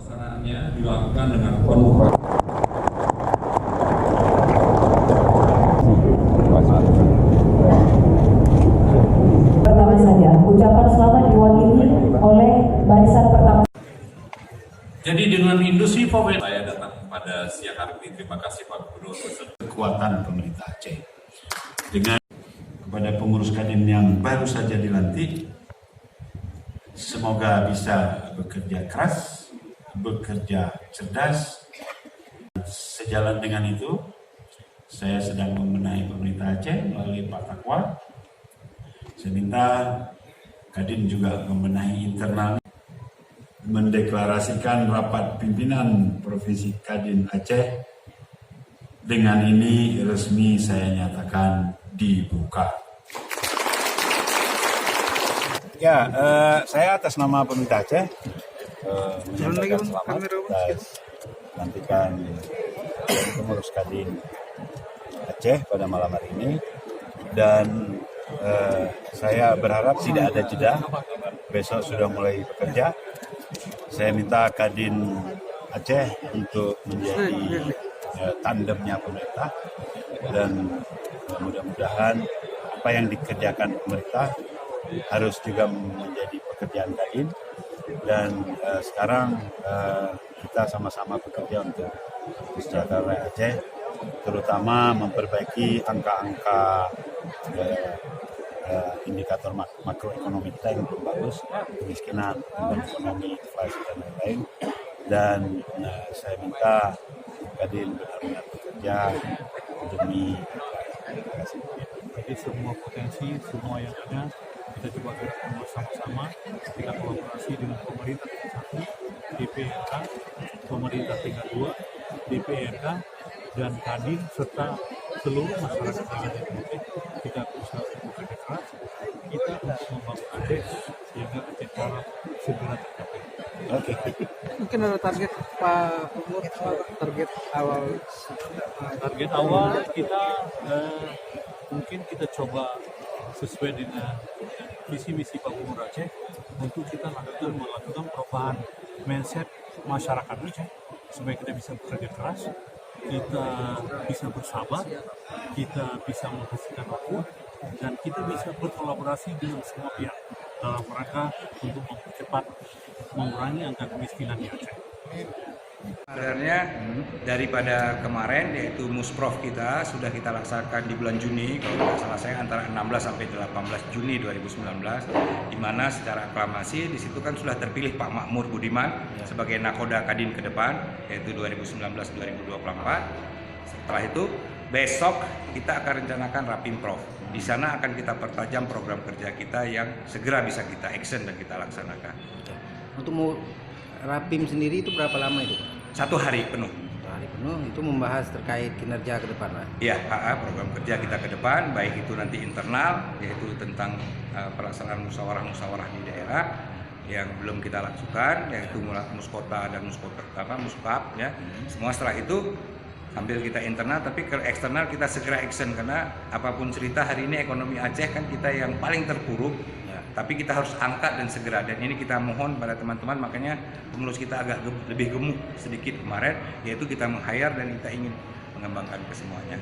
Pelaksanaannya dilakukan dengan penuh pertama saja, ucapan selamat diwakili oleh barisan pertama. Jadi dengan industri pabrik saya datang pada siang hari ini. Terima kasih Pak Gubernur beserta kekuatan pemerintah Aceh. Dengan kepada pengurus Kadin yang baru saja dilantik, semoga bisa bekerja keras, bekerja cerdas. Sejalan dengan itu, saya sedang membenahi pemerintah Aceh melalui Pak Takwa. Saya minta Kadin juga membenahi internal, mendeklarasikan rapat pimpinan Provinsi Kadin Aceh. Dengan ini resmi saya nyatakan dibuka. Ya, saya atas nama pemerintah Aceh menyampaikan selamat atas pelantikan pengurus Kadin Aceh pada malam hari ini, dan saya berharap tidak ada jeda. Besok sudah mulai bekerja. Saya minta Kadin Aceh untuk menjadi tandemnya pemerintah, dan mudah-mudahan apa yang dikerjakan pemerintah harus juga menjadi pekerjaan Kadin. Dan sekarang kita sama-sama bekerja untuk kesejahteraan rakyat Aceh, terutama memperbaiki angka-angka indikator makroekonomi kita yang belum bagus, kemiskinan, ekonomi, inflasi, dan lain-lain. Dan saya minta Kadin benar-benar bekerja demi jadi semua potensi, semua yang ada kita coba gerakkan bersama-sama. Kita kolaborasi dengan pemerintah tingkat 1, DPRK, pemerintah tingkat 2, DPRK, dan Kadin serta seluruh masyarakat yang ada di Aceh. Kita berusaha bekerja keras, kita membangun Aceh sehingga Aceh Barat segera tercapai. Oke. Mungkin ada target Pak Umur, target awal kita mungkin kita coba sesuai dengan visi misi Pak Gubernur Aceh untuk kita melakukan perubahan mindset masyarakat Aceh supaya kita bisa bekerja keras, kita bisa bersabar, kita bisa menghasilkan waktu, dan kita bisa berkolaborasi dengan semua pihak dalam rangka untuk mempercepat mengurangi angka kemiskinan di Aceh. Sebenarnya daripada kemarin, yaitu Musprov kita sudah kita laksanakan di bulan Juni, kalau tidak salah saya antara 16 sampai 18 Juni 2019, di mana secara aklamasi di situ kan sudah terpilih Pak Makmur Budiman sebagai nakoda Kadin ke depan, yaitu 2019-2024. Setelah itu besok kita akan rencanakan Rapimprov. Di sana akan kita pertajam program kerja kita yang segera bisa kita action dan kita laksanakan. untuk mau Rapim sendiri itu berapa lama itu? 1 hari penuh. 1 hari penuh itu membahas terkait kinerja ke depan, Pak? Iya, program kerja kita ke depan, baik itu nanti internal, yaitu tentang pelaksanaan musyawarah-musyawarah di daerah yang belum kita lakukan, yaitu muskota dan muskap, ya. Semua setelah itu sambil kita internal, tapi ke eksternal kita segera action, karena apapun cerita hari ini ekonomi Aceh kan kita yang paling terpuruk, ya. Tapi kita harus angkat dan segera, dan ini kita mohon pada teman-teman, makanya pengurus kita agak lebih gemuk sedikit kemarin, yaitu kita meng-hire dan kita ingin mengembangkan ke semuanya.